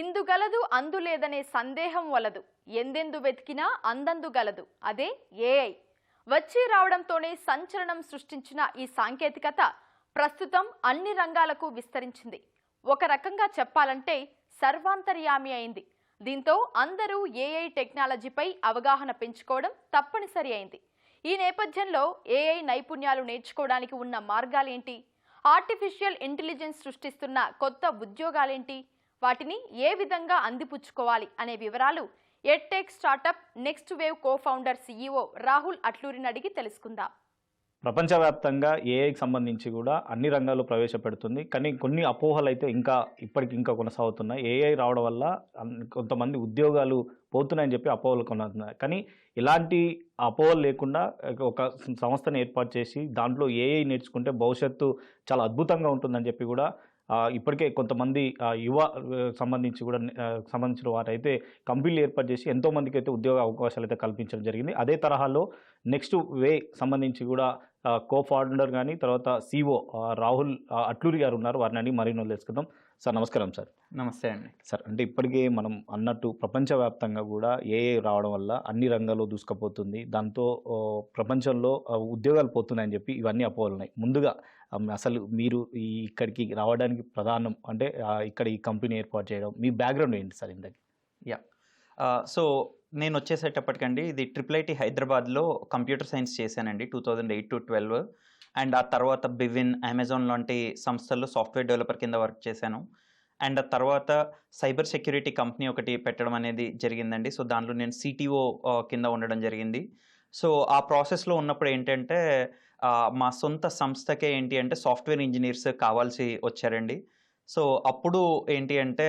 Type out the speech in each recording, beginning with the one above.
ఇందుగలదు అందులేదనే సందేహం వలదు. ఎందెందు వెతికినా అందందు గలదు. అదే ఏఐ. వచ్చి రావడంతోనే సంచలనం సృష్టించిన ఈ సాంకేతికత ప్రస్తుతం అన్ని రంగాలకు విస్తరించింది. ఒక రకంగా చెప్పాలంటే సర్వాంతర్యామి అయింది. దీంతో అందరూ ఏఐ టెక్నాలజీపై అవగాహన పెంచుకోవడం తప్పనిసరి అయింది. ఈ నేపథ్యంలో ఏఐ నైపుణ్యాలు నేర్చుకోవడానికి ఉన్న మార్గాలేంటి? ఆర్టిఫిషియల్ ఇంటెలిజెన్స్ సృష్టిస్తున్న కొత్త ఉద్యోగాలేంటి? వాటిని ఏ విధంగా అందిపుచ్చుకోవాలి అనే వివరాలు edtech startup next wave co-founder CEO Rahul అట్లూరిని అడిగి తెలుసుకుందాం. ప్రపంచవ్యాప్తంగా ఏఐకి సంబంధించి కూడా అన్ని రంగాల్లో ప్రవేశపెడుతుంది. కానీ కొన్ని అపోహలు అయితే ఇప్పటికి ఇంకా కొనసాగుతున్నాయి. ఏఐ రావడం వల్ల కొంతమంది ఉద్యోగాలు పోతున్నాయని చెప్పి అపోహలు కొనసాగుతున్నాయి. కానీ ఇలాంటి అపోహలు లేకుండా ఒక సంస్థను ఏర్పాటు చేసి దాంట్లో ఏఐ నేర్చుకుంటే భవిష్యత్తు చాలా అద్భుతంగా ఉంటుందని చెప్పి కూడా ఇప్పటికే కొంతమంది యువ సంబంధించిన వారైతే కంపెనీలు ఏర్పాటు చేసి ఎంతోమందికి అయితే ఉద్యోగ అవకాశాలు అయితే కల్పించడం జరిగింది. అదే తరహాలో నెక్స్ట్ వే సంబంధించి కూడా కో-ఫౌండర్ కానీ తర్వాత CEO రాహుల్ అట్లూరి గారు ఉన్నారు. వారిని అడిగి మరిన్ని తెలుసుకుందాం. సార్ నమస్కారం. సార్ నమస్తే అండి. సార్, అంటే ఇప్పటికే మనం అన్నట్టు ప్రపంచవ్యాప్తంగా కూడా ఏఐ రావడం వల్ల అన్ని రంగాల్లో దూసుకుపోతుంది. దాంతో ప్రపంచంలో ఉద్యోగాలు పోతున్నాయని చెప్పి ఇవన్నీ అపోహలు ఉన్నాయి. ముందుగా అసలు మీరు ఇక్కడికి రావడానికి ప్రధానం అంటే ఇక్కడ ఈ కంపెనీ ఏర్పాటు చేయడం మీ బ్యాక్గ్రౌండ్ ఏంటి సార్? ఇంతకీ సో నేను వచ్చేసేటప్పటికండి ఇది IIIT హైదరాబాద్లో కంప్యూటర్ సైన్స్ చేశానండి 2008 to 12. అండ్ ఆ తర్వాత బివిన్, అమెజాన్ లాంటి సంస్థల్లో సాఫ్ట్వేర్ డెవలపర్ కింద వర్క్ చేశాను. అండ్ ఆ తర్వాత సైబర్ సెక్యూరిటీ కంపెనీ ఒకటి పెట్టడం అనేది జరిగిందండి. సో దాంట్లో నేను CTO కింద ఉండడం జరిగింది. సో ఆ ప్రాసెస్లో ఉన్నప్పుడు ఏంటంటే మా సొంత సంస్థకే ఏంటి అంటే సాఫ్ట్వేర్ ఇంజనీర్స్ కావాల్సి వచ్చారండి. సో అప్పుడు ఏంటి అంటే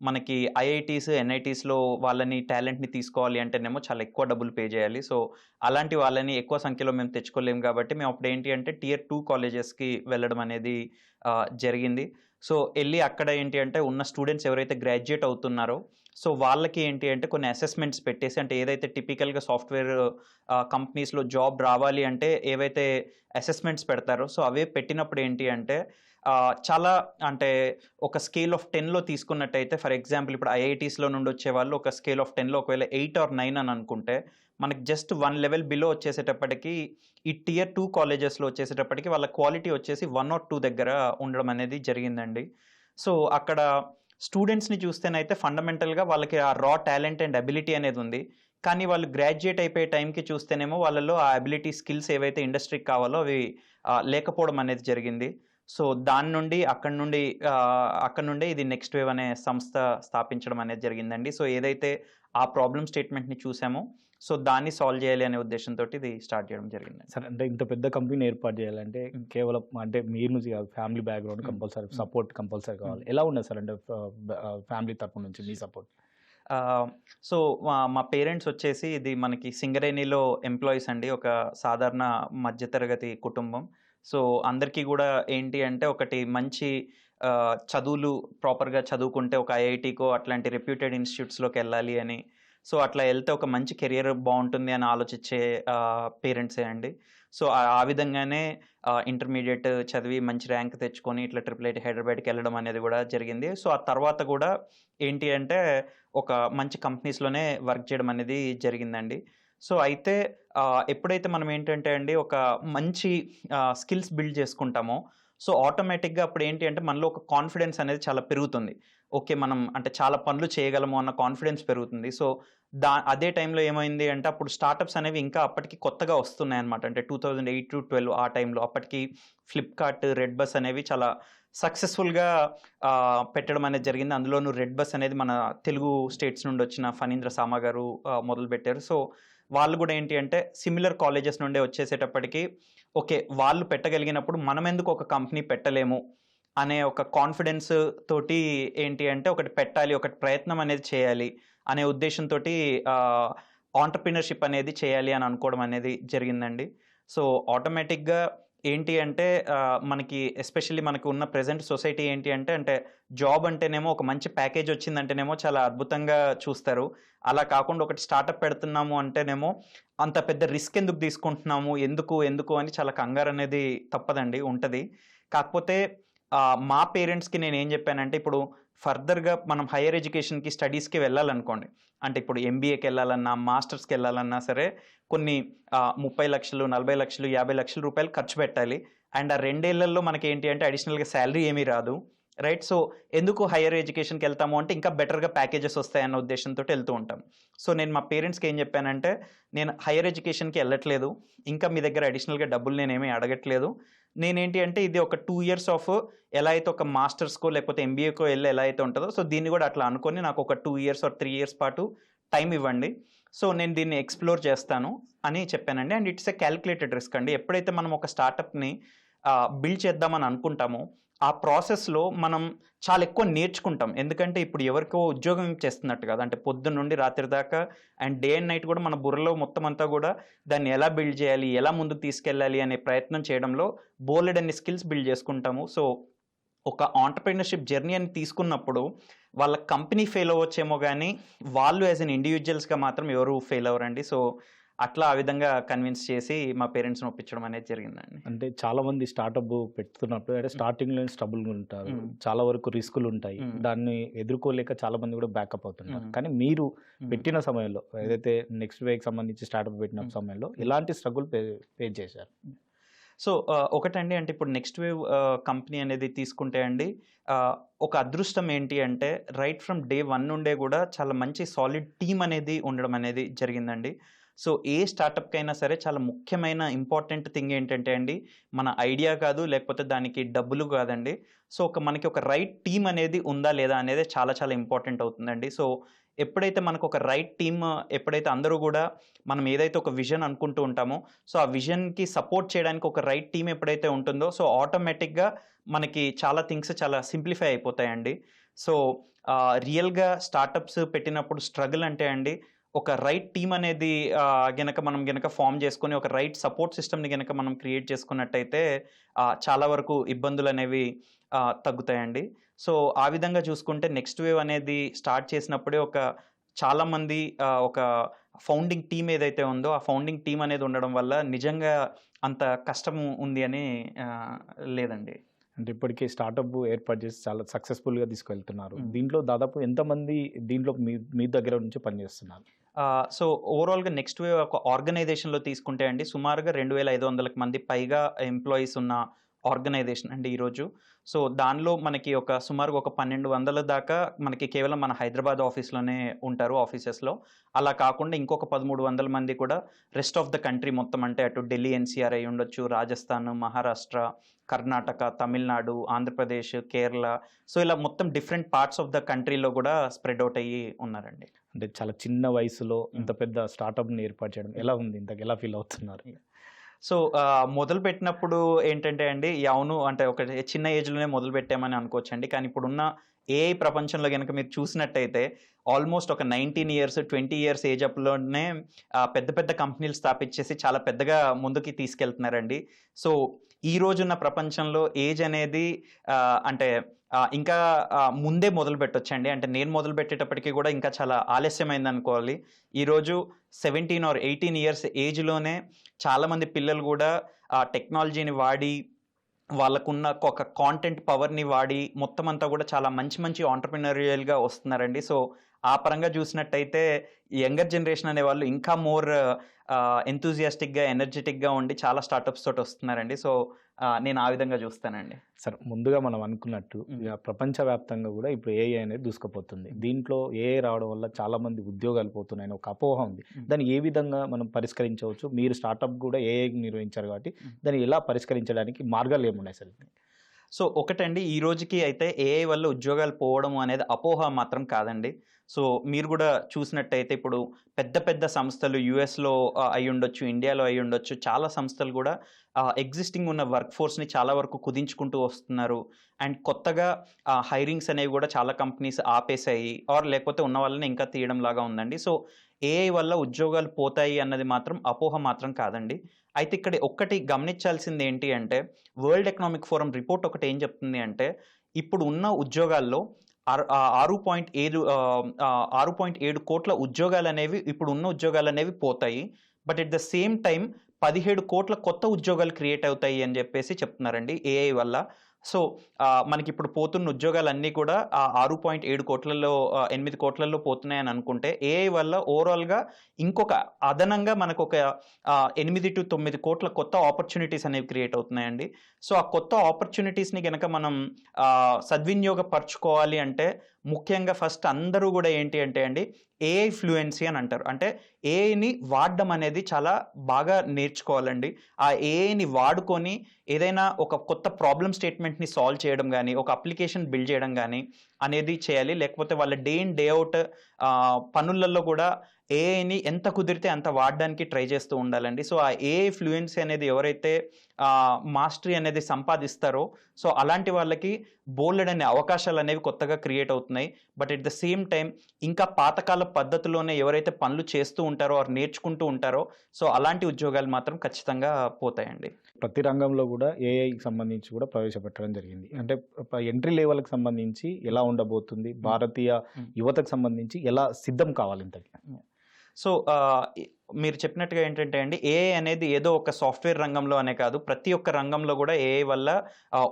మనకి IITs, NITsలో వాళ్ళని టాలెంట్ని తీసుకోవాలి అంటేనేమో చాలా ఎక్కువ డబ్బులు పే చేయాలి. సో అలాంటి వాళ్ళని ఎక్కువ సంఖ్యలో మేము తెచ్చుకోలేము కాబట్టి మేము అప్పుడు ఏంటి అంటే Tier 2 కాలేజెస్కి వెళ్ళడం అనేది జరిగింది. సో వెళ్ళి అక్కడ ఏంటి అంటే ఉన్న స్టూడెంట్స్ ఎవరైతే గ్రాడ్యుయేట్ అవుతున్నారో సో వాళ్ళకి ఏంటి అంటే కొన్ని అసెస్మెంట్స్ పెట్టేసి, అంటే ఏదైతే టిపికల్గా సాఫ్ట్వేర్ కంపెనీస్లో జాబ్ రావాలి అంటే ఏవైతే అసెస్మెంట్స్ పెడతారో సో అవే పెట్టినప్పుడు ఏంటి అంటే చాలా అంటే ఒక స్కేల్ ఆఫ్ 10లో తీసుకున్నట్టయితే ఫర్ ఎగ్జాంపుల్ ఇప్పుడు IITsలో నుండి వచ్చే వాళ్ళు ఒక స్కేల్ ఆఫ్ 10లో ఒకవేళ 8 or 9 అని అనుకుంటే మనకి జస్ట్ 1 level బిలో వచ్చేసేటప్పటికి ఈ Tier 2 కాలేజెస్లో వచ్చేసేటప్పటికి వాళ్ళ క్వాలిటీ వచ్చేసి 1 or 2 దగ్గర ఉండడం అనేది జరిగిందండి. సో అక్కడ స్టూడెంట్స్ని చూస్తేనైతే ఫండమెంటల్గా వాళ్ళకి ఆ రా టాలెంట్ అండ్ అబిలిటీ అనేది ఉంది. కానీ వాళ్ళు గ్రాడ్యుయేట్ అయిపోయే టైంకి చూస్తేనేమో వాళ్ళలో ఆ అబిలిటీ స్కిల్స్ ఏవైతే ఇండస్ట్రీకి కావాలో అవి లేకపోవడం అనేది జరిగింది. సో దాని నుండి అక్కడ నుండే ఇది నెక్స్ట్ వేవ్ అనే సంస్థ స్థాపించడం అనేది జరిగిందండి. సో ఏదైతే ఆ ప్రాబ్లమ్ స్టేట్మెంట్ని చూసామో సో దాన్ని సాల్వ్ చేయాలి అనే ఉద్దేశంతో ఇది స్టార్ట్ చేయడం జరిగింది. సార్, అంటే ఇంత పెద్ద కంపెనీ ఏర్పాటు చేయాలంటే కేవలం అంటే మీరు నుంచి కాదు, family background compulsory, support compulsory కావాలి. ఎలా ఉన్నది సార్ అంటే ఫ్యామిలీ తరపు నుంచి మీ సపోర్ట్? సో మా పేరెంట్స్ వచ్చేసి ఇది మనకి సింగరేణిలో ఎంప్లాయీస్ అండి, ఒక సాధారణ మధ్యతరగతి కుటుంబం. సో అందరికీ కూడా ఏంటి అంటే ఒకటి మంచి చదువులు ప్రాపర్గా చదువుకుంటే ఒక IITకో అట్లాంటి రెప్యూటెడ్ ఇన్స్టిట్యూట్స్లోకి వెళ్ళాలి అని, సో అట్లా వెళ్తే ఒక మంచి కెరియర్ బాగుంటుంది అని ఆలోచించే పేరెంట్సే అండి. సో ఆ విధంగానే ఇంటర్మీడియట్ చదివి మంచి ర్యాంక్ తెచ్చుకొని ఇట్లా IIIT హైదరాబాద్కి వెళ్ళడం అనేది కూడా జరిగింది. సో ఆ తర్వాత కూడా ఏంటి అంటే ఒక మంచి కంపెనీస్లోనే వర్క్ చేయడం అనేది జరిగిందండి. సో అయితే ఎప్పుడైతే మనం ఏంటంటే అండి ఒక మంచి స్కిల్స్ బిల్డ్ చేసుకుంటామో సో ఆటోమేటిక్గా అప్పుడు ఏంటి అంటే మనలో ఒక కాన్ఫిడెన్స్ అనేది చాలా పెరుగుతుంది. ఓకే, మనం అంటే చాలా పనులు చేయగలము అన్న కాన్ఫిడెన్స్ పెరుగుతుంది. సో అదే టైంలో ఏమైంది అంటే అప్పుడు స్టార్టప్స్ అనేవి ఇంకా అప్పటికి కొత్తగా వస్తున్నాయి అనమాట. అంటే 2008 to 12 ఆ టైంలో అప్పటికి ఫ్లిప్కార్ట్, రెడ్ బస్ అనేవి చాలా సక్సెస్ఫుల్గా పెట్టడం అనేది జరిగింది. అందులోనూ రెడ్ బస్ అనేది మన తెలుగు స్టేట్స్ నుండి వచ్చిన ఫణీంద్ర సామా గారు మొదలుపెట్టారు. సో వాళ్ళు కూడా ఏంటి అంటే సిమిలర్ కాలేజెస్ నుండే వచ్చేసేటప్పటికి ఓకే వాళ్ళు పెట్టగలిగినప్పుడు మనం ఎందుకు ఒక కంపెనీ పెట్టలేము అనే ఒక కాన్ఫిడెన్స్ తోటి ఏంటి అంటే ఒకటి పెట్టాలి, ఒకటి ప్రయత్నం అనేది చేయాలి అనే ఉద్దేశంతో ఆంటర్‌ప్రెన్యూర్‌షిప్ అనేది చేయాలి అని అనుకోవడం అనేది జరిగిందండి. సో ఆటోమేటిక్గా ఏంటి అంటే మనకి ఎస్పెషల్లీ మనకు ఉన్న ప్రెజెంట్ సొసైటీ ఏంటి అంటే జాబ్ అంటేనేమో ఒక మంచి ప్యాకేజ్ వచ్చిందంటేనేమో చాలా అద్భుతంగా చూస్తారు. అలా కాకుండా ఒకటి స్టార్టప్ పెడుతున్నాము అంటేనేమో అంత పెద్ద రిస్క్ ఎందుకు తీసుకుంటున్నాము, ఎందుకు అని చాలా కంగారు అనేది తప్పదండి, ఉంటుంది. కాకపోతే మా పేరెంట్స్కి నేను ఏం చెప్పానంటే ఇప్పుడు ఫర్దర్గా మనం హైయర్ ఎడ్యుకేషన్కి స్టడీస్కి వెళ్ళాలనుకోండి, అంటే ఇప్పుడు ఎంబీఏకి వెళ్ళాలన్నా మాస్టర్స్కి వెళ్ళాలన్నా సరే కొన్ని 30 లక్షలు 40 లక్షలు 50 లక్షల రూపాయలు ఖర్చు పెట్టాలి. అండ్ ఆ 2 ఏళ్లలో మనకి ఏంటి అంటే అడిషనల్గా శాలరీ ఏమీ రాదు, రైట్? సో ఎందుకు హైయర్ ఎడ్యుకేషన్కి వెళ్తాము అంటే ఇంకా బెటర్గా ప్యాకేజెస్ వస్తాయన్న ఉద్దేశంతో వెళ్తూ ఉంటాం. సో నేను మా పేరెంట్స్కి ఏం చెప్పానంటే, నేను హైయర్ ఎడ్యుకేషన్కి వెళ్ళట్లేదు, ఇంకా మీ దగ్గర అడిషనల్గా డబ్బులు నేనేమీ అడగట్లేదు. నేనేంటి అంటే ఇది ఒక 2 ఇయర్స్ ఆఫ్ ఎలా అయితే ఒక మాస్టర్స్కో లేకపోతే ఎంబీఏకో వెళ్ళి ఎలా అయితే ఉంటుందో, సో దీన్ని కూడా అట్లా అనుకొని నాకు ఒక 2 ఇయర్స్ ఆర్ 3 ఇయర్స్ పాటు టైం ఇవ్వండి, సో నేను దీన్ని ఎక్స్ప్లోర్ చేస్తాను అని చెప్పానండి. And it's a calculated risk అండి. ఎప్పుడైతే మనం ఒక స్టార్టప్ని బిల్డ్ చేద్దామని అనుకుంటామో ఆ ప్రాసెస్లో మనం చాలా ఎక్కువ నేర్చుకుంటాం. ఎందుకంటే ఇప్పుడు ఎవరికో ఉద్యోగం చేస్తున్నట్టు కాదు, అంటే పొద్దున్న నుండి రాత్రి దాకా అండ్ డే అండ్ నైట్ కూడా మన బుర్రలో మొత్తం అంతా కూడా దాన్ని ఎలా బిల్డ్ చేయాలి, ఎలా ముందుకు తీసుకెళ్ళాలి అనే ప్రయత్నం చేయడంలో బోలెడన్ని స్కిల్స్ బిల్డ్ చేసుకుంటాము. సో ఒక ఆంటర్‌ప్రెన్యూర్‌షిప్ జర్నీ అని తీసుకున్నప్పుడు వాళ్ళ కంపెనీ ఫెయిల్ అవ్వచ్చేమో కానీ వాళ్ళు యాజ్ ఎన్ ఇండివిజువల్స్గా మాత్రం ఎవరు ఫెయిల్ అవ్వరండి. సో అట్లా ఆ విధంగా కన్విన్స్ చేసి మా పేరెంట్స్ని ఒప్పించడం అనేది జరిగిందండి. అంటే చాలా మంది స్టార్టప్ పెడుతున్నప్పుడు అంటే స్టార్టింగ్లో స్ట్రబుల్ ఉంటారు, చాలా వరకు రిస్కులు ఉంటాయి, దాన్ని ఎదుర్కోలేక చాలా మంది కూడా బ్యాకప్ అవుతున్నారు. కానీ మీరు పెట్టిన సమయంలో ఏదైతే నెక్స్ట్ వేకి సంబంధించి స్టార్టప్ పెట్టిన సమయంలో ఎలాంటి స్ట్రగుల్ ఫేస్ చేశారు? సో ఒకటండి, అంటే ఇప్పుడు నెక్స్ట్ వేవ్ కంపెనీ అనేది తీసుకుంటే అండి, ఒక అదృష్టం ఏంటి అంటే రైట్ ఫ్రమ్ డే 1 నుండే కూడా చాలా మంచి సాలిడ్ టీమ్ అనేది ఉండడం అనేది జరిగిందండి. సో ఏ స్టార్టప్కైనా సరే చాలా ముఖ్యమైన ఇంపార్టెంట్ థింగ్ ఏంటంటే అండి, మన ఐడియా కాదు లేకపోతే దానికి డబ్బులు కాదండి, సో మనకి ఒక రైట్ టీమ్ అనేది ఉందా లేదా అనేది చాలా చాలా ఇంపార్టెంట్ అవుతుందండి. సో ఎప్పుడైతే మనకు ఒక రైట్ టీమ్, ఎప్పుడైతే అందరూ కూడా మనం ఏదైతే ఒక విజన్ అనుకుంటూ ఉంటామో సో ఆ విజన్కి సపోర్ట్ చేయడానికి ఒక రైట్ టీమ్ ఎప్పుడైతే ఉంటుందో సో ఆటోమేటిక్గా మనకి చాలా థింగ్స్ చాలా సింప్లిఫై అయిపోతాయండి. సో రియల్గా స్టార్టప్స్ పెట్టినప్పుడు స్ట్రగుల్ అంటే అండి, ఒక రైట్ టీమ్ అనేది మనం గనక ఫామ్ చేసుకొని ఒక రైట్ సపోర్ట్ సిస్టమ్ని గనక మనం క్రియేట్ చేసుకున్నట్టయితే చాలా వరకు ఇబ్బందులు అనేవి తగ్గుతాయండి. సో ఆ విధంగా చూసుకుంటే నెక్స్ట్ వేవ్ అనేది స్టార్ట్ చేసినప్పుడే చాలామంది ఒక ఫౌండింగ్ టీమ్ ఏదైతే ఉందో ఆ ఫౌండింగ్ టీమ్ అనేది ఉండడం వల్ల నిజంగా అంత కష్టం ఉంది అని లేదండి. అంటే ఇప్పటికీ స్టార్టప్ ఏర్పాటు చేసి చాలా సక్సెస్ఫుల్గా తీసుకెళ్తున్నారు. దీంట్లో దాదాపు ఎంతమంది దీంట్లో మీ దగ్గర నుంచి పనిచేస్తున్నారు? సో ఓవరాల్గా నెక్స్ట్ వేవ్ ఒక ఆర్గనైజేషన్లో తీసుకుంటే అండి సుమారుగా 2500 మంది పైగా ఎంప్లాయీస్ ఉన్న ఆర్గనైజేషన్ అండి ఈరోజు. సో దానిలో మనకి సుమారుగా ఒక 1200 దాకా మనకి కేవలం మన హైదరాబాద్ ఆఫీస్లోనే ఉంటారు, ఆఫీసెస్లో. అలా కాకుండా ఇంకొక 1300 మంది కూడా రెస్ట్ ఆఫ్ ద కంట్రీ మొత్తం, అంటే అటు ఢిల్లీ ఎన్సీఆర్ అయి ఉండొచ్చు, రాజస్థాన్, మహారాష్ట్ర, కర్ణాటక, తమిళనాడు, ఆంధ్రప్రదేశ్, కేరళ, సో ఇలా మొత్తం డిఫరెంట్ పార్ట్స్ ఆఫ్ ద కంట్రీలో కూడా స్ప్రెడ్ అవుట్ అయ్యి ఉన్నారండి. అంటే చాలా చిన్న వయసులో ఇంత పెద్ద స్టార్టప్ని ఏర్పాటు చేయడం ఎలా ఉంది? ఇంతకు ఎలా ఫీల్ అవుతున్నారు? సో మొదలు పెట్టినప్పుడు ఏంటంటే అండి, అవును అంటే ఒక చిన్న ఏజ్లోనే మొదలు పెట్టామని అనుకోవచ్చండి. కానీ ఇప్పుడున్న ఏఐ ప్రపంచంలో కనుక మీరు చూసినట్టయితే ఆల్మోస్ట్ ఒక 19 ఇయర్స్ 20 ఇయర్స్ ఏజ్ అప్లోనే పెద్ద పెద్ద కంపెనీలు స్థాపించేసి చాలా పెద్దగా ముందుకి తీసుకెళ్తున్నారండి. సో ఈ రోజున్న ప్రపంచంలో ఏజ్ అనేది అంటే ఇంకా ముందే మొదలు పెట్టొచ్చండి. అంటే నేను మొదలు పెట్టేటప్పటికీ కూడా ఇంకా చాలా ఆలస్యమైంది అనుకోవాలి. ఈరోజు 17 or 18 ఇయర్స్ ఏజ్లోనే చాలామంది పిల్లలు కూడా టెక్నాలజీని వాడి వాళ్ళకున్న ఒక కాంటెంట్ పవర్ని వాడి మొత్తం అంతా కూడా చాలా మంచి మంచి ఆంటర్‌ప్రెన్యూరియల్‌గా వస్తున్నారండి. సో ఆ పరంగా చూసినట్టయితే యంగర్ జనరేషన్ అనేవాళ్ళు ఇంకా మోర్ ఎంతూజియాస్టిక్‌గా, ఎనర్జెటిక్‌గా ఉండి చాలా స్టార్టప్స్ తోటి వస్తున్నారండి. సో నేను ఆ విధంగా చూస్తానండి. సరే, ముందుగా మనం అనుకున్నట్టు ప్రపంచవ్యాప్తంగా కూడా ఇప్పుడు ఏఐ అనేది దూసుకుపోతుంది. దీంట్లో ఏఐ రావడం వల్ల చాలా మంది ఉద్యోగాలు పోతున్నాయని ఒక అపోహ ఉంది. దాన్ని ఏ విధంగా మనం పరిష్కరించవచ్చు? మీరు స్టార్టప్ కూడా ఏఐ నిర్వహించారు కాబట్టి దాన్ని ఎలా పరిష్కరించడానికి మార్గాలు ఏమున్నాయి సార్? సో ఒకటండి, ఈ రోజుకి అయితే ఏఐ వల్ల ఉద్యోగాలు పోవడం అనేది అపోహ మాత్రం కాదండి. సో మీరు కూడా చూసినట్టయితే ఇప్పుడు పెద్ద పెద్ద సంస్థలు యూఎస్లో అయి ఉండొచ్చు, ఇండియాలో అయి ఉండొచ్చు, చాలా సంస్థలు కూడా ఎగ్జిస్టింగ్ ఉన్న వర్క్ ఫోర్స్ని చాలా వరకు కుదించుకుంటూ వస్తున్నారు. అండ్ కొత్తగా హైరింగ్స్ అనేవి కూడా చాలా కంపెనీస్ ఆపేసాయి, లేకపోతే ఉన్న వాళ్ళని ఇంకా తీయడం లాగా ఉందండి. సో ఏఐ వల్ల ఉద్యోగాలు పోతాయి అన్నది మాత్రం అపోహ మాత్రం కాదండి. అయితే ఇక్కడ ఒక్కటి గమనించాల్సింది ఏంటి అంటే, వరల్డ్ ఎకనామిక్ ఫోరం రిపోర్ట్ ఒకటి ఏం చెప్తుంది అంటే, ఇప్పుడు ఉన్న ఉద్యోగాల్లో 6.7 కోట్ల ఉద్యోగాలు అనేవి ఇప్పుడు ఉన్న ఉద్యోగాలు అనేవి పోతాయి. But at the same time 17 కోట్ల కొత్త ఉద్యోగాలు క్రియేట్ అవుతాయి అని చెప్పేసి చెప్తున్నారండి ఏఐ వల్ల. సో మనకి ఇప్పుడు పోతున్న ఉద్యోగాలన్నీ కూడా 6.7 కోట్లలో 8 కోట్లలో పోతున్నాయని అనుకుంటే ఏఐ వల్ల ఓవరాల్గా ఇంకొక అదనంగా మనకు ఒక 8 to 9 కోట్ల కొత్త ఆపర్చునిటీస్ అనేవి క్రియేట్ అవుతున్నాయండి. సో ఆ కొత్త ఆపర్చునిటీస్ని కనుక మనం సద్వినియోగపరచుకోవాలి అంటే ముఖ్యంగా ఫస్ట్ అందరూ కూడా ఏంటి అంటే అండి ఏఐ ఫ్లూయెన్సీ అని అంటారు. అంటే ఏఐని వాడడం అనేది చాలా బాగా నేర్చుకోవాలండి. ఆ ఏఐని వాడుకొని ఏదైనా ఒక కొత్త ప్రాబ్లమ్ స్టేట్మెంట్ని సాల్వ్ చేయడం కానీ, ఒక అప్లికేషన్ బిల్డ్ చేయడం కానీ అనేది చేయాలి. లేకపోతే వాళ్ళ డే ఇన్ డే అవుట్ పనులలో కూడా ఏఐని ఎంత కుదిరితే అంత వాడడానికి ట్రై చేస్తూ ఉండాలండి. సో ఆ ఏఐ ఫ్లూయెన్సీ అనేది ఎవరైతే మాస్టరీ అనేది సంపాదిస్తారో సో అలాంటి వాళ్ళకి బోలెడనే అవకాశాలు అనేవి కొత్తగా క్రియేట్ అవుతున్నాయి. But at the same time ఇంకా పాతకాల పద్ధతిలోనే ఎవరైతే పనులు చేస్తూ ఉంటారో ఆర్ నేర్చుకుంటూ ఉంటారో సో అలాంటి ఉద్యోగాలు మాత్రం ఖచ్చితంగా పోతాయండి. ప్రతి రంగంలో కూడా ఏఐకి సంబంధించి కూడా ప్రవేశపెట్టడం జరిగింది. అంటే ఎంట్రీ లెవెల్కి సంబంధించి ఎలా ఉండబోతుంది, భారతీయ యువతకు సంబంధించి ఎలా సిద్ధం కావాలి ఇంతకి? సో మీరు చెప్పినట్టుగా ఏంటంటే అండి ఏఐ అనేది ఏదో ఒక సాఫ్ట్వేర్ రంగంలో అనే కాదు, ప్రతి ఒక్క రంగంలో కూడా ఏఐ వల్ల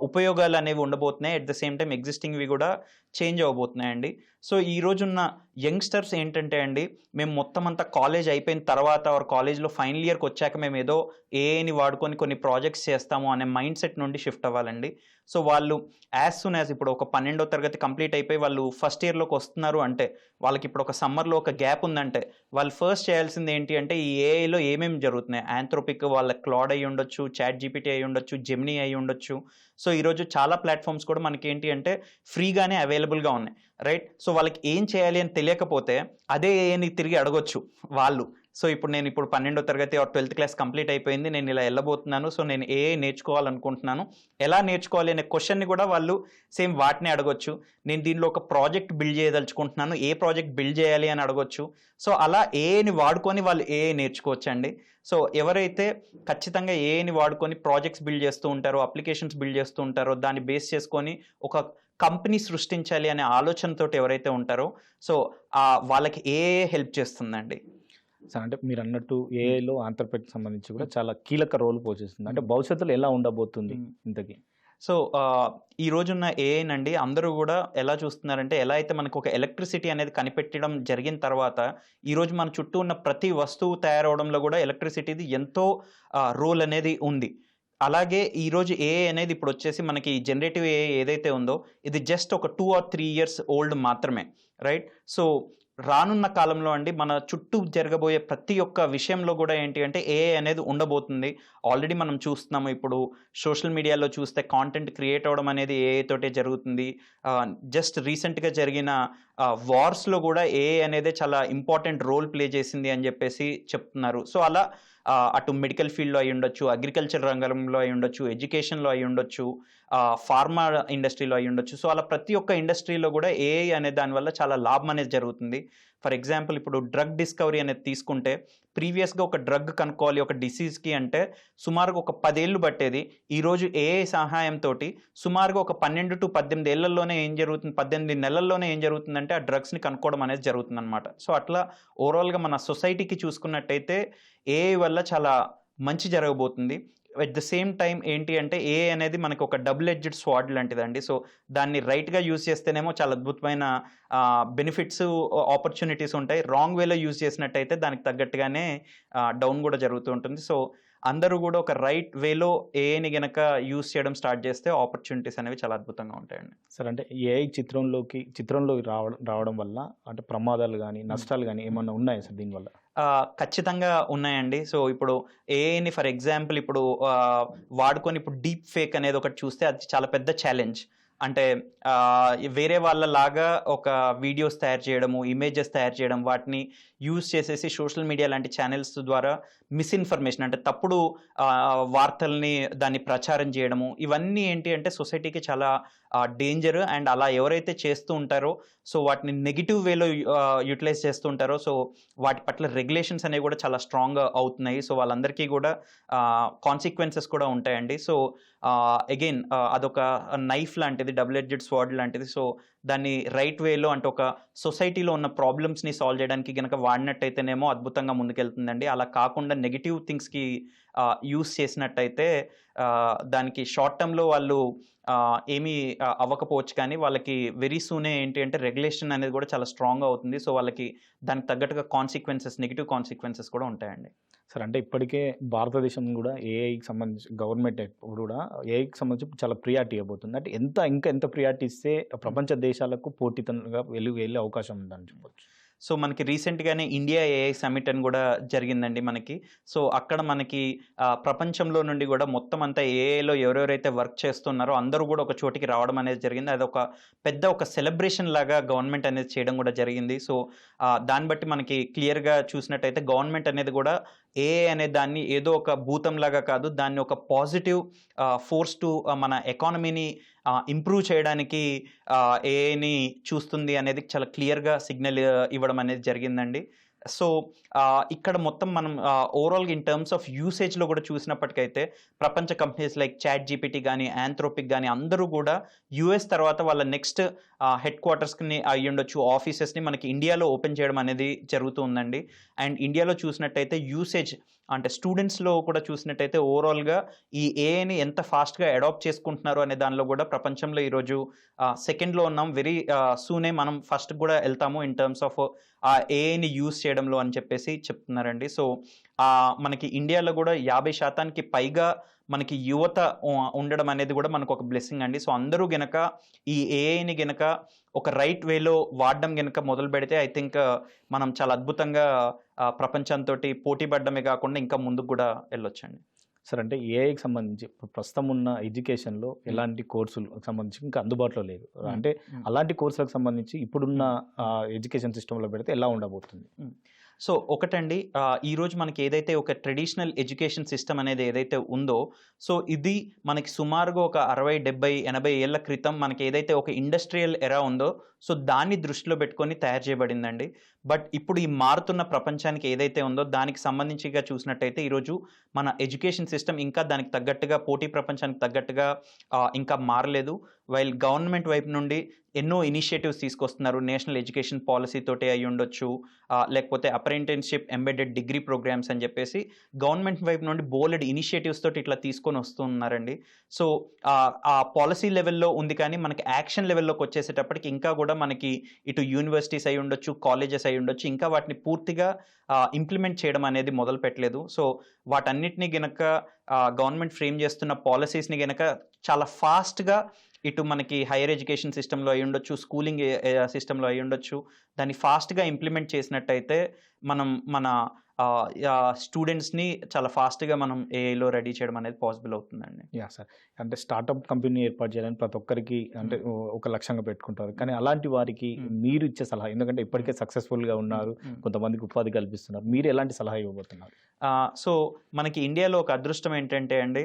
ఉపయోగాలు అనేవి ఉండబోతున్నాయి. అట్ ద సేమ్ టైం ఎగ్జిస్టింగ్వి కూడా చేంజ్ అవ్వబోతున్నాయండి. సో ఈ రోజున్న యంగ్స్టర్స్ ఏంటంటే అండి మేము మొత్తం అంతా కాలేజ్ అయిపోయిన తర్వాత ఆర్ కాలేజ్లో ఫైనల్ ఇయర్కి వచ్చాక మేము ఏదో ఏఐని వాడుకొని కొన్ని ప్రాజెక్ట్స్ చేస్తాము అనే మైండ్ సెట్ నుండి షిఫ్ట్ అవ్వాలండి. సో వాళ్ళు యాజ్ సూన్ యాజ్ ఇప్పుడు ఒక 12వ తరగతి కంప్లీట్ అయిపోయి వాళ్ళు ఫస్ట్ ఇయర్లోకి వస్తున్నారు అంటే వాళ్ళకి ఇప్పుడు ఒక సమ్మర్లో ఒక గ్యాప్ ఉందంటే వాళ్ళు ఫస్ట్ చేయాల్సింది ఏంటి అంటే ఈ ఏఐలో ఏమేమి జరుగుతున్నాయి, ఆంథ్రోపిక్ వాళ్ళ క్లాడ్ అయి ఉండొచ్చు, చాట్ జీపీటీ అయి ఉండొచ్చు, జెమినీ అయి ఉండొచ్చు. సో ఈరోజు చాలా ప్లాట్ఫామ్స్ కూడా మనకి ఏంటి అంటే ఫ్రీగానే అవైలబుల్గా ఉన్నాయి, రైట్? సో వాళ్ళకి ఏం చేయాలి అని తెలియకపోతే అదే ఏఐని తిరిగి అడగొచ్చు వాళ్ళు. సో ఇప్పుడు నేను 12వ తరగతి 12th క్లాస్ కంప్లీట్ అయిపోయింది, నేను ఇలా వెళ్ళబోతున్నాను, సో నేను ఏఐ నేర్చుకోవాలనుకుంటున్నాను, ఎలా నేర్చుకోవాలి అనే క్వశ్చన్ని కూడా వాళ్ళు సేమ్ వాటిని అడగొచ్చు. నేను దీనిలో ఒక ప్రాజెక్ట్ బిల్డ్ చేయదలుచుకుంటున్నాను, ఏ ప్రాజెక్ట్ బిల్డ్ చేయాలి అని అడగొచ్చు. సో అలా ఏఐని వాడుకొని వాళ్ళు ఏఐ నేర్చుకోవచ్చు అండి. సో ఎవరైతే ఖచ్చితంగా ఏఐని వాడుకొని ప్రాజెక్ట్స్ బిల్డ్ చేస్తూ ఉంటారో, అప్లికేషన్స్ బిల్డ్ చేస్తూ ఉంటారో, దాన్ని బేస్ చేసుకొని ఒక కంపెనీ సృష్టించాలి అనే ఆలోచనతో ఎవరైతే ఉంటారో సో వాళ్ళకి ఏఐ హెల్ప్ చేస్తుందండి. సార్ అంటే మీరు అన్నట్టు ఏఐలో ఆంథ్రోపిక్ సంబంధించి కూడా చాలా కీలక రోల్ పోషిస్తుంది. అంటే భవిష్యత్తులో ఎలా ఉండబోతుంది ఇంతకీ? సో ఈ రోజున్న ఏఐనండి అందరూ కూడా ఎలా చూస్తున్నారంటే ఎలా అయితే మనకు ఒక ఎలక్ట్రిసిటీ అనేది కనిపెట్టడం జరిగిన తర్వాత ఈరోజు మన చుట్టూ ఉన్న ప్రతి వస్తువు తయారవడంలో కూడా ఎలక్ట్రిసిటీది ఎంతో రోల్ అనేది ఉంది. అలాగే ఈరోజు ఏఐ అనేది ఇప్పుడు వచ్చేసి మనకి జనరేటివ్ ఏఐ ఏదైతే ఉందో ఇది జస్ట్ ఒక 2 or 3 years ఓల్డ్ మాత్రమే, రైట్? సో రానున్న కాలంలో అండి మన చుట్టూ జరగబోయే ప్రతి ఒక్క విషయంలో కూడా ఏంటి అంటే ఏఐ అనేది ఉండబోతుంది. ఆల్రెడీ మనం చూస్తున్నాము, ఇప్పుడు సోషల్ మీడియాలో చూస్తే కాంటెంట్ క్రియేట్ అవ్వడం అనేది ఏఐ తోటే జరుగుతుంది. జస్ట్ రీసెంట్గా జరిగిన వార్స్లో కూడా ఏఐ అనేది చాలా ఇంపార్టెంట్ రోల్ ప్లే చేసింది అని చెప్పేసి చెప్తున్నారు. సో అలా అటు మెడికల్ ఫీల్డ్లో అయి ఉండొచ్చు, అగ్రికల్చర్ రంగంలో అయి ఉండొచ్చు, ఎడ్యుకేషన్లో అయి ఉండొచ్చు, ఫార్మా ఇండస్ట్రీలో అయి ఉండొచ్చు. సో అలా ప్రతి ఒక్క ఇండస్ట్రీలో కూడా ఏఐ అనే దానివల్ల చాలా లాభం అనేది జరుగుతుంది. ఫర్ ఎగ్జాంపుల్ ఇప్పుడు డ్రగ్ డిస్కవరీ అనేది తీసుకుంటే ప్రీవియస్గా ఒక డ్రగ్ కనుక్కోవాలి ఒక డిసీజ్కి అంటే సుమారుగా ఒక 10 ఏళ్ళు పట్టేది. ఈరోజు ఏఐ సహాయంతో సుమారుగా ఒక 12 to 18 ఏళ్లలోనే ఏం జరుగుతుంది, 18 నెలల్లోనే ఏం జరుగుతుందంటే ఆ డ్రగ్స్ని కనుక్కోవడం అనేది జరుగుతుంది అనమాట. సో అట్లా ఓవరాల్గా మన సొసైటీకి చూసుకున్నట్టయితే ఏఐ వల్ల చాలా మంచి జరగబోతుంది. అట్ ద సేమ్ టైం ఏంటి అంటే ఏఐ అనేది మనకు ఒక డబుల్ ఎడ్జ్డ్ స్వాడ్ లాంటిదండి. సో దాన్ని రైట్గా యూజ్ చేస్తేనేమో చాలా అద్భుతమైన బెనిఫిట్స్ ఆపర్చునిటీస్ ఉంటాయి, రాంగ్ వేలో యూజ్ చేసినట్టయితే దానికి తగ్గట్టుగానే డౌన్ కూడా జరుగుతూ ఉంటుంది. సో అందరూ కూడా ఒక రైట్ వేలో ఏఐని గనక యూజ్ చేయడం స్టార్ట్ చేస్తే ఆపర్చునిటీస్ అనేవి చాలా అద్భుతంగా ఉంటాయండి. సార్ అంటే ఏఐ చిత్రంలోకి రావడం వల్ల అంటే ప్రమాదాలు కానీ నష్టాలు కానీ ఏమన్నా ఉన్నాయా సార్ దీనివల్ల? ఖచ్చితంగా ఉన్నాయండి. సో ఇప్పుడు ఏఐని ఫర్ ఎగ్జాంపుల్ ఇప్పుడు వాడుకొని ఇప్పుడు డీప్ ఫేక్ అనేది ఒకటి చూస్తే అది చాలా పెద్ద ఛాలెంజ్. అంటే వేరే వాళ్ళలాగా ఒక వీడియోస్ తయారు చేయడము, ఇమేజెస్ తయారు చేయడం, వాటిని యూజ్ చేసేసి సోషల్ మీడియా లాంటి ఛానల్స్ ద్వారా మిస్ఇన్ఫర్మేషన్ అంటే తప్పుడు వార్తల్ని దాన్ని ప్రచారం చేయడము, ఇవన్నీ ఏంటి అంటే సొసైటీకి చాలా డేంజర్. అండ్ అలా ఎవరైతే చేస్తూ ఉంటారో సో వాటిని నెగిటివ్ వేలో యూటిలైజ్ చేస్తూ ఉంటారో సో వాటి పట్ల రెగ్యులేషన్స్ అనేవి కూడా చాలా స్ట్రాంగ్ అవుతున్నాయి. సో వాళ్ళందరికీ కూడా కాన్సిక్వెన్సెస్ కూడా ఉంటాయండి. సో అగైన్ అదొక నైఫ్ లాంటిది. లాంటిది, డబుల్ ఎడ్జెడ్ స్వార్డ్ లాంటిది. సో దాన్ని రైట్ వేలో అంటే ఒక సొసైటీలో ఉన్న ప్రాబ్లమ్స్ని సాల్వ్ చేయడానికి కనుక వాడినట్టయితేనేమో అద్భుతంగా ముందుకెళ్తుందండి. అలా కాకుండా నెగిటివ్ థింగ్స్కి యూస్ చేసినట్టయితే దానికి షార్ట్ టర్మ్లో వాళ్ళు ఏమీ అవ్వకపోవచ్చు, కానీ వాళ్ళకి వెరీ సూనే ఏంటి అంటే రెగ్యులేషన్ అనేది కూడా చాలా స్ట్రాంగ్ అవుతుంది. సో వాళ్ళకి దానికి తగ్గట్టుగా కాన్సిక్వెన్సెస్, నెగిటివ్ కాన్సిక్వెన్సెస్ కూడా ఉంటాయండి. సార్ అంటే ఇప్పటికే భారతదేశం కూడా ఏఐకి సంబంధించి గవర్నమెంట్ కూడా ఏఐకి సంబంధించి చాలా ప్రియారిటీ ఇవ్వబోతుంది. అంటే ఇంకా ఎంత ప్రియారిటీ ఇస్తే ప్రపంచ దేశాలకు పోటీతంగా వెళ్ళే అవకాశం ఉందని చెప్పొచ్చు. సో మనకి రీసెంట్గానే ఇండియా ఏఐ సమిట్ అని కూడా జరిగిందండి మనకి. సో అక్కడ మనకి ప్రపంచంలో నుండి కూడా మొత్తం అంతా ఏఐలో ఎవరెవరైతే వర్క్ చేస్తున్నారో అందరూ కూడా ఒక చోటికి రావడం అనేది జరిగింది. అది ఒక పెద్ద సెలబ్రేషన్ లాగా గవర్నమెంట్ అనేది చేయడం కూడా జరిగింది. సో దాన్ని బట్టి మనకి క్లియర్గా చూసినట్టయితే గవర్నమెంట్ అనేది కూడా ఏఐ అనే దాన్ని ఏదో ఒక భూతంలాగా కాదు, దాన్ని ఒక పాజిటివ్ ఫోర్స్ టు మన ఎకానమీని ఇంప్రూవ్ చేయడానికి ఏఐని చూస్తుంది అనేది చాలా క్లియర్గా సిగ్నల్ ఇవ్వడం అనేది జరిగిందండి. సో ఇక్కడ మొత్తం మనం ఓవరాల్గా ఇన్ టర్మ్స్ ఆఫ్ యూసేజ్లో కూడా చూసినప్పటికైతే ప్రపంచ కంపెనీస్ లైక్ చాట్ జీపీటీ కానీ, యాంథ్రోపిక్ కానీ అందరూ కూడా యూఎస్ తర్వాత వాళ్ళ నెక్స్ట్ హెడ్ క్వార్టర్స్ని అయ్యి ఉండొచ్చు, ఆఫీసెస్ని మనకి ఇండియాలో ఓపెన్ చేయడం అనేది జరుగుతూ ఉందండి. అండ్ ఇండియాలో చూసినట్టయితే యూసేజ్ అంటే స్టూడెంట్స్లో కూడా చూసినట్టయితే ఓవరాల్గా ఈ ఏఐని ఎంత ఫాస్ట్గా అడాప్ట్ చేసుకుంటున్నారు అనే దానిలో కూడా ప్రపంచంలో ఈరోజు సెకండ్లో ఉన్నాం. వెరీ సూనే మనం ఫస్ట్ కూడా వెళ్తాము ఇన్ టర్మ్స్ ఆఫ్ ఆ ఏఐని యూజ్ చేయడంలో అని చెప్పేసి చెప్తున్నారండి. సో మనకి ఇండియాలో కూడా 50% పైగా మనకి యువత ఉండడం అనేది కూడా మనకు ఒక బ్లెస్సింగ్ అండి. సో అందరూ గనక ఈ ఏఐని గనక ఒక రైట్ వేలో వాడడం గనక మొదలు పెడితే ఐ థింక్ మనం చాలా అద్భుతంగా ప్రపంచంతో పోటీ పడడమే కాకుండా ఇంకా ముందుకు కూడా వెళ్ళొచ్చండి. సార్ అంటే ఏఐకి సంబంధించి ప్రస్తుతం ఉన్న ఎడ్యుకేషన్లో ఎలాంటి కోర్సులకు సంబంధించి ఇంకా అందుబాటులో లేదు. అంటే అలాంటి కోర్సులకు సంబంధించి ఇప్పుడున్న ఎడ్యుకేషన్ సిస్టంలో పెడితే ఎలా ఉండబోతుంది? సో ఒకటండి, ఈరోజు మనకి ఏదైతే ఒక ట్రెడిషనల్ ఎడ్యుకేషన్ సిస్టమ్ అనేది ఏదైతే ఉందో, సో ఇది మనకి సుమారుగా ఒక 60, 70, 80 ఏళ్ల క్రితం మనకి ఏదైతే ఒక ఇండస్ట్రియల్ ఎరా ఉందో సో దాన్ని దృష్టిలో పెట్టుకొని తయారు చేయబడిందండి. బట్ ఇప్పుడు ఈ మారుతున్న ప్రపంచానికి ఏదైతే ఉందో దానికి సంబంధించిగా చూసినట్టయితే ఈరోజు మన ఎడ్యుకేషన్ సిస్టమ్ ఇంకా దానికి తగ్గట్టుగా పోటీ ప్రపంచానికి తగ్గట్టుగా ఇంకా మారలేదు. వైల్ గవర్నమెంట్ వైపు నుండి ఎన్నో ఇనిషియేటివ్స్ తీసుకొస్తున్నారు. నేషనల్ ఎడ్యుకేషన్ పాలసీ తోటి అయి ఉండొచ్చు, లేకపోతే అప్రెంటిస్షిప్ ఎంబెడెడ్ డిగ్రీ ప్రోగ్రామ్స్ అని చెప్పేసి గవర్నమెంట్ వైపు నుండి బోలెడ్ ఇనిషియేటివ్స్ తోటి ఇట్లా తీసుకొని వస్తున్నారండి. సో ఆ పాలసీ లెవెల్లో ఉంది, కానీ మనకి యాక్షన్ లెవెల్లోకి వచ్చేసేటప్పటికి ఇంకా కూడా మనకి ఇటు యూనివర్సిటీస్ అయి ఉండొచ్చు, కాలేజెస్ అయి ఉండొచ్చు, ఇంకా వాటిని పూర్తిగా ఇంప్లిమెంట్ చేయడం అనేది మొదలు పెట్టలేదు. సో వాటన్నిటిని గనక గవర్నమెంట్ ఫ్రేమ్ చేస్తున్న పాలసీస్ని గనక చాలా ఫాస్ట్గా ఇటు మనకి హైయర్ ఎడ్యుకేషన్ సిస్టంలో అయి ఉండొచ్చు, స్కూలింగ్ సిస్టంలో అయి ఉండొచ్చు, దాన్ని ఫాస్ట్గా ఇంప్లిమెంట్ చేసినట్టయితే మనం మన స్టూడెంట్స్ని చాలా ఫాస్ట్గా మనం ఏఐలో రెడీ చేయడం అనేది పాసిబుల్ అవుతుందండి. యా సార్, అంటే స్టార్టప్ కంపెనీ ఏర్పాటు చేయాలని ప్రతి ఒక్కరికి అంటే ఒక లక్ష్యంగా పెట్టుకుంటారు, కానీ అలాంటి వారికి మీరు ఇచ్చే సలహా, ఎందుకంటే ఇప్పటికే సక్సెస్ఫుల్గా ఉన్నారు, కొంతమందికి ఉపాధి కల్పిస్తున్నారు, మీరు ఎలాంటి సలహా ఇవ్వబోతున్నారు? సో మనకి ఇండియాలో ఒక అదృష్టం ఏంటంటే అండి,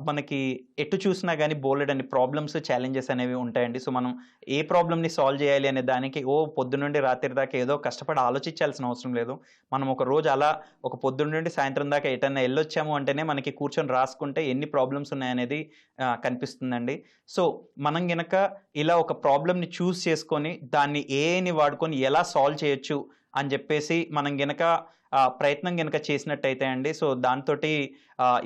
మనకి ఎటు చూసినా కానీ బోలెడ్ అని ప్రాబ్లమ్స్, ఛాలెంజెస్ అనేవి ఉంటాయండి. సో మనం ఏ ప్రాబ్లమ్ని సాల్వ్ చేయాలి అనే దానికి పొద్దు నుండి రాత్రి దాకా ఏదో కష్టపడి ఆలోచించాల్సిన అవసరం లేదు. మనం ఒక రోజు అలా ఒక పొద్దున్న నుండి సాయంత్రం దాకా ఎటన్నా వెళ్ళొచ్చాము అంటేనే మనకి కూర్చొని రాసుకుంటే ఎన్ని ప్రాబ్లమ్స్ ఉన్నాయనేది కనిపిస్తుందండి. సో మనం గనక ఇలా ఒక ప్రాబ్లమ్ని చూస్ చేసుకొని దాన్ని ఏఐని వాడుకొని ఎలా సాల్వ్ చేయొచ్చు అని చెప్పేసి మనం గనక ప్రయత్నం కనుక చేసినట్టయితే అండి, సో దాంతో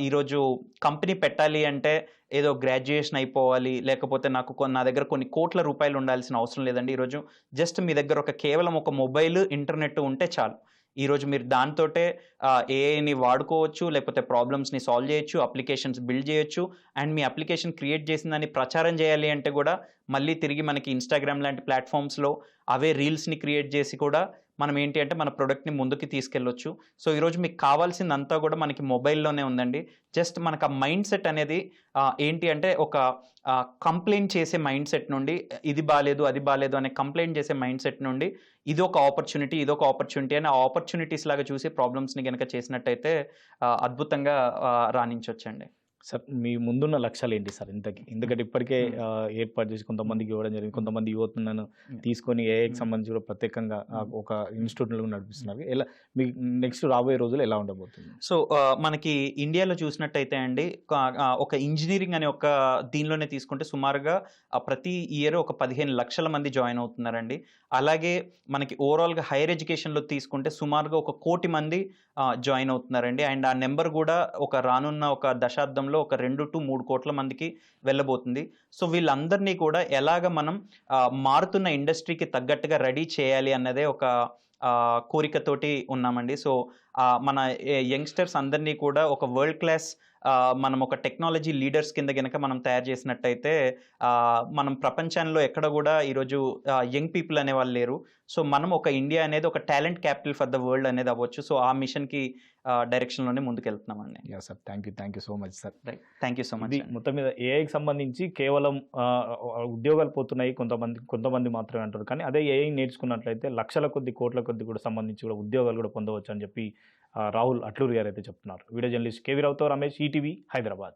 ఈరోజు కంపెనీ పెట్టాలి అంటే ఏదో గ్రాడ్యుయేషన్ అయిపోవాలి, లేకపోతే నాకు నా దగ్గర కొన్ని కోట్ల రూపాయలు ఉండాల్సిన అవసరం లేదండి. ఈరోజు జస్ట్ మీ దగ్గర కేవలం ఒక మొబైల్, ఇంటర్నెట్ ఉంటే చాలు. ఈరోజు మీరు దాంతోటే ఏఐని వాడుకోవచ్చు, లేకపోతే ప్రాబ్లమ్స్ని సాల్వ్ చేయొచ్చు, అప్లికేషన్స్ బిల్డ్ చేయొచ్చు. అండ్ మీ అప్లికేషన్ క్రియేట్ చేసిన దాన్ని ప్రచారం చేయాలి అంటే కూడా మళ్ళీ తిరిగి మనకి ఇన్స్టాగ్రామ్ లాంటి ప్లాట్ఫామ్స్లో అవే రీల్స్ని క్రియేట్ చేసి కూడా మనం ఏంటి అంటే మన ప్రోడక్ట్ని ముందుకు తీసుకెళ్ళొచ్చు. సో ఈరోజు మీకు కావాల్సిందంతా కూడా మనకి మొబైల్లోనే ఉందండి. జస్ట్ మనకు ఆ మైండ్ సెట్ అనేది ఏంటి అంటే ఒక కంప్లైంట్ చేసే మైండ్ సెట్ నుండి ఇది బాలేదు, అది బాలేదు అనే కంప్లైంట్ చేసే మైండ్ సెట్ నుండి ఇదొక ఆపర్చునిటీ అని ఆపర్చునిటీస్ లాగా చూసి ప్రాబ్లమ్స్ని కనుక చేసినట్టయితే అద్భుతంగా రాణించవచ్చండి. సార్ మీ ముందున్న లక్ష్యాలు ఏంటి సార్ ఇంతకి? ఎందుకంటే ఇప్పటికే ఏర్పాటు చేసి కొంతమందికి ఇవ్వడం జరిగింది. కొంతమంది యువతను తీసుకొని ఏఐకి సంబంధించి కూడా ప్రత్యేకంగా ఒక ఇన్స్టిట్యూట్‌లు నడిపిస్తున్నారు. ఎలా మీ నెక్స్ట్ రాబోయే రోజులు ఎలా ఉండబోతుంది? సో మనకి ఇండియాలో చూసినట్టయితే అండి ఒక ఇంజినీరింగ్ అనే ఒక దీనిలోనే తీసుకుంటే సుమారుగా ప్రతి ఇయర్ ఒక 15 లక్షల మంది జాయిన్ అవుతున్నారండి. అలాగే మనకి ఓవరాల్‌గా హైయర్ ఎడ్యుకేషన్‌లో తీసుకుంటే సుమారుగా 1 కోటి మంది జాయిన్ అవుతున్నారండి. అండ్ ఆ నెంబర్ కూడా రానున్న ఒక దశాబ్దంలో ఒక 2-3 కోట్ల మందికి వెళ్ళబోతుంది. సో వీళ్ళందరినీ కూడా ఎలాగ మనం మారుతున్న ఇండస్ట్రీకి తగ్గట్టుగా రెడీ చేయాలి అన్నదే ఒక కోరికతోటి ఉన్నామండి. సో మన యంగ్‌స్టర్స్ అందరినీ కూడా ఒక వరల్డ్ క్లాస్ మనం ఒక టెక్నాలజీ లీడర్స్ కింద గనక మనం తయారు చేసినట్టయితే మనం ప్రపంచంలో ఎక్కడ కూడా ఈరోజు యంగ్ పీపుల్ అనేవాళ్ళు లేరు. సో మనం ఒక ఇండియా అనేది ఒక talent capital for the world అనేది అవ్వచ్చు. సో ఆ మిషన్‌కి డైరెక్షన్‌లోనే ముందుకెళ్తున్నామండి. Yeah! Sir. Thank you so much sir. Right. Thank you so much. ఇది మొత్తం మీద ఏఐకి సంబంధించి కేవలం ఉద్యోగాలు పోతున్నాయి కొంతమంది మాత్రమే అంటారు. కానీ అదే ఏఐ నేర్చుకున్నట్లయితే లక్షల కొద్ది, కోట్ల కొద్ది కూడా సంబంధించి కూడా ఉద్యోగాలు కూడా పొందవచ్చు అని చెప్పి రాహుల్ అట్లూరి గారు అయితే చెప్తున్నారు. వీడియో జర్నలిస్ట్ కేవీ రావుతో రమేష్, ఈటీవీ హైదరాబాద్.